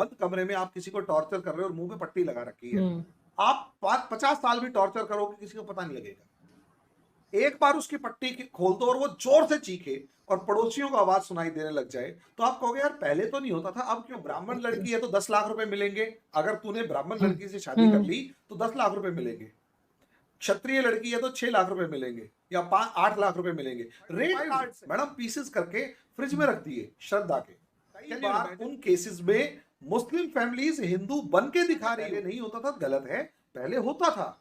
बंद कमरे में आप किसी को टॉर्चर कर रहे हो और मुंह पे पट्टी लगा रखी है, हम्म। आप 50 साल भी टॉर्चर करोगे किसी को पता नहीं लगेगा। एक बार उसकी पट्टी खोल दो और वो जोर से चीखे और पड़ोसियों को आवाज सुनाई देने लग जाए, तो आप कहोगे यार पहले तो नहीं होता था, अब क्यों? ब्राह्मण लड़की है तो 10 लाख रुपए मिलेंगे, अगर तूने ब्राह्मण लड़की से शादी कर ली तो 10 लाख रुपए मिलेंगे। क्षत्रिय लड़की है तो 6 लाख रुपए मिलेंगे या 8 लाख रुपए मिलेंगे। रेट कार्ड मैडम पीसेस करके फ्रिज में रख दिए श्रद्धा के। कई बार उन केसेस में मुस्लिम फैमिलीज हिंदू बन के दिखा रही है, नहीं होता था, गलत है, पहले होता था।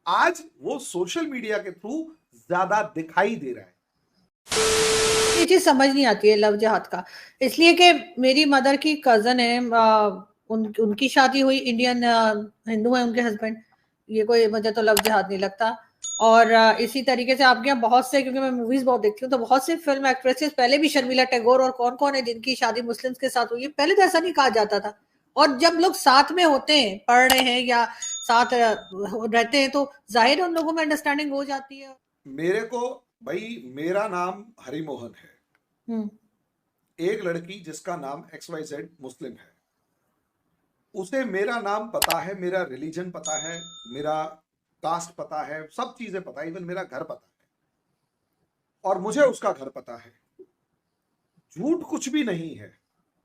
आज वो सोशल मीडिया के थ्रू ज्यादा दिखाई दे रहा है। ये चीज समझ नहीं आती है लव जिहाद का, इसलिए कि मेरी मदर की कजन है, उनकी शादी हुई, इंडियन हिंदू है उनके हस्बैंड, ये कोई मुझे तो लव जिहाद नहीं लगता। और इसी तरीके से आपके यहाँ बहुत से, क्योंकि मैं मूवीज बहुत देखती हूँ, तो बहुत से फिल्म एक्ट्रेसेस, पहले भी शर्मिला टैगोर और कौन कौन है जिनकी शादी मुस्लिम्स के साथ हुई है, पहले तो ऐसा नहीं कहा जाता था। और जब लोग साथ में होते हैं, पढ़ रहे हैं या साथ रहते हैं, तो जाहिर उन लोगों में अंडरस्टैंडिंग हो जाती है। मेरे को भाई, मेरा नाम हरिमोहन है, एक लड़की जिसका नाम XYZ मुस्लिम है, उसे मेरा नाम पता है, मेरा रिलीजन पता है, मेरा कास्ट पता है, सब चीजें पता है, इवन मेरा घर पता है, और मुझे उसका घर पता है। झूठ कुछ भी नहीं है,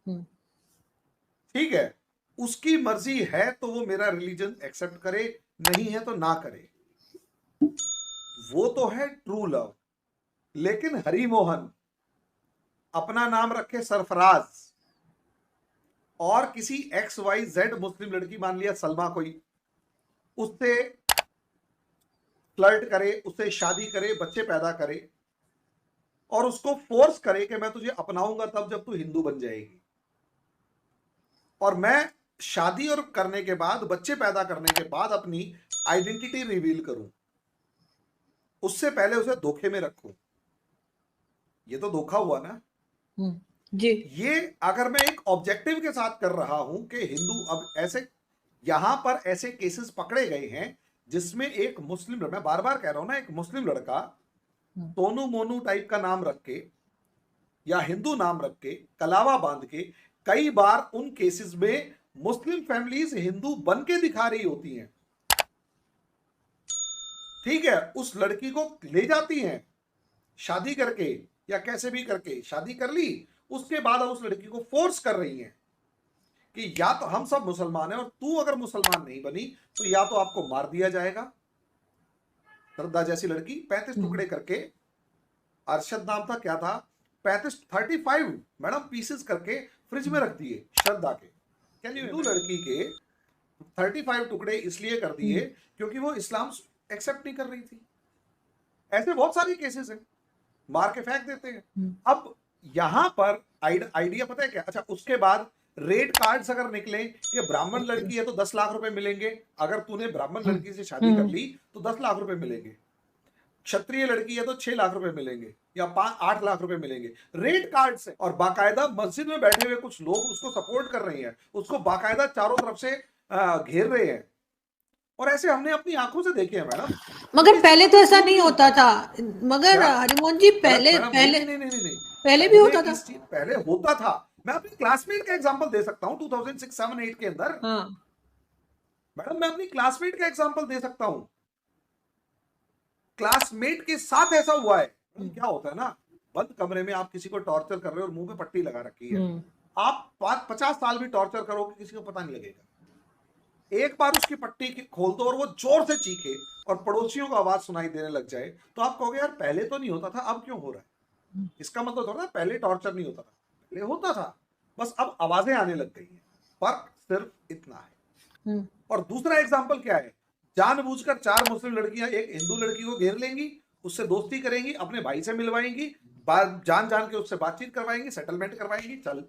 ठीक है? उसकी मर्जी है तो वो मेरा रिलीजन एक्सेप्ट करे, नहीं है तो ना करे, वो तो है ट्रू लव। लेकिन हरिमोहन अपना नाम रखे सरफराज और किसी XYZ मुस्लिम लड़की, मान लिया सलमा कोई, उससे फ्लर्ट करे, उससे शादी करे, बच्चे पैदा करे और उसको फोर्स करे कि मैं तुझे अपनाऊंगा तब जब तू हिंदू बन जाएगी, और मैं शादी और करने के बाद, बच्चे पैदा करने के बाद अपनी आइडेंटिटी रिवील करूं, उससे पहले उसे धोखे में रखूं। ये तो धोखा हुआ ना जी। ये अगर मैं एक ऑब्जेक्टिव के साथ कर रहा हूं कि हिंदू, अब ऐसे यहां पर ऐसे केसेस पकड़े गए हैं जिसमें एक मुस्लिम, मैं बार बार कह रहा हूं ना, एक मुस्लिम लड़का सोनू मोनू टाइप का नाम रख के या हिंदू नाम रख के कलावा बांध के, कई बार उन केसेस में मुस्लिम फैमिलीज हिंदू बन के दिखा रही होती हैं, ठीक है? उस लड़की को ले जाती हैं शादी करके या कैसे भी करके, शादी कर ली, उसके बाद उस लड़की को फोर्स कर रही हैं कि या तो हम सब मुसलमान हैं और तू अगर मुसलमान नहीं बनी तो या तो आपको मार दिया जाएगा। श्रद्धा जैसी लड़की 35 टुकड़े करके, अरशद नाम था, क्या था, 35 मैडम पीसेस करके फ्रिज में रख दिए श्रद्धा के। हिंदू लड़की के 35 टुकड़े इसलिए कर दिए क्योंकि वो इस्लाम एक्सेप्ट नहीं कर रही थी। ऐसे बहुत सारे केसेस हैं, मार के फेंक देते हैं। अब यहां पर आइडिया पता है क्या? अच्छा, उसके बाद रेट कार्ड्स अगर निकले कि ब्राह्मण लड़की है तो 10 लाख रुपए मिलेंगे, अगर तूने ब्राह्मण लड़की से शादी कर ली तो 10 लाख रुपए मिलेंगे, क्षत्रिय लड़की है तो 6 लाख रुपए मिलेंगे या 8 लाख रुपए मिलेंगे, रेट कार्ड से। और बाकायदा मस्जिद में बैठे हुए कुछ लोग उसको सपोर्ट कर रहे हैं, उसको बाकायदा चारों तरफ से घेर रहे हैं, और ऐसे हमने अपनी आंखों से देखे हैं मैडम। मगर पहले तो ऐसा नहीं होता था, मगर हरिमोहन जी पहले पहले भी होता था, पहले होता था। मैं अपनी क्लासमेट का एग्जांपल दे सकता हूं 2006, 7, 8 के अंदर। हाँ मैडम मैं अपनी क्लासमेट का एग्जांपल दे सकता हूं, क्लासमेट के साथ ऐसा हुआ है। क्या होता है ना, बंद कमरे में आप किसी को टॉर्चर कर रहे हो और मुंह पे पट्टी लगा रखी है, आप 50 साल भी टॉर्चर करोगे किसी को पता नहीं लगेगा। एक बार उसकी पट्टी खोल दो और वो जोर से चीखे और पड़ोसियों को आवाज सुनाई देने लग जाए, तो आप कहोगे यार पहले तो नहीं होता था, अब क्यों हो रहा है? इसका मतलब थोड़ा पहले टॉर्चर नहीं होता था, पहले होता था, बस अब आवाजें आने लग गई हैं। फर्क सिर्फ इतना है। और दूसरा एग्जाम्पल क्या है, जानबूझकर 4 मुस्लिम लड़कियां एक हिंदू लड़की को घेर लेंगी, उससे दोस्ती करेंगी, अपने भाई से मिलवाएंगी, जान जान के उससे बातचीत करवाएंगी, सेटलमेंट करवाएंगी, चल।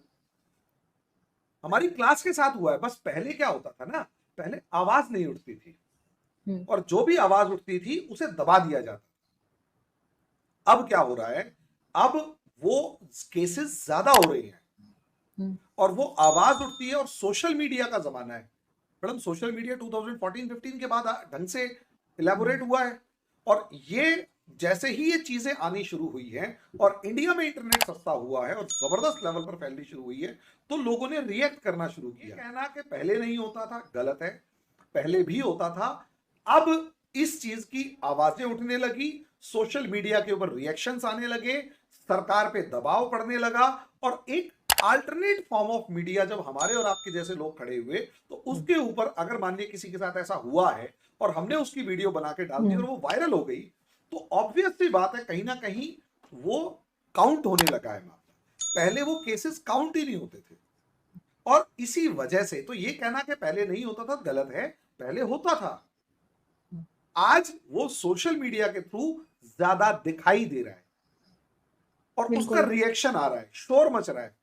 हमारी क्लास के साथ हुआ है। बस पहले क्या होता था ना, पहले आवाज नहीं उठती थी और जो भी आवाज उठती थी उसे दबा दिया जाता। अब क्या हो रहा है, अब वो केसेस ज्यादा हो रहे हैं और वो आवाज उठती है, और सोशल मीडिया का जमाना है मैडम। सोशल मीडिया 2014-15 के बाद ढंग से इलेबोरेट हुआ है, और ये जैसे ही ये चीजें आनी शुरू हुई हैं और इंडिया में इंटरनेट सस्ता हुआ है और जबरदस्त लेवल पर फैलनी शुरू हुई है, तो लोगों ने रिएक्ट करना शुरू किया। कहना कि पहले नहीं होता था गलत है, पहले भी होता था। अब इस चीज की आवाजें उठने लगी, सोशल मीडिया के ऊपर रिएक्शंस आने लगे, सरकार पे दबाव पड़ने लगा, और एक अल्टरनेट फॉर्म ऑफ मीडिया जब हमारे और आपके जैसे लोग खड़े हुए, तो उसके ऊपर अगर मान लिया किसी के साथ ऐसा हुआ है और हमने उसकी वीडियो बना के डाल दी और वो वायरल हो गई, तो ऑब्वियस सी बात है कहीं ना कहीं वो काउंट होने लगा है मामला। पहले वो केसेस काउंट ही नहीं होते थे, और इसी वजह से तो ये कहना कि पहले नहीं होता था गलत है, पहले होता था। आज वो सोशल मीडिया के थ्रू ज्यादा दिखाई दे रहा है और उसका बिल्कुल। रिएक्शन आ रहा है, शोर मच रहा है।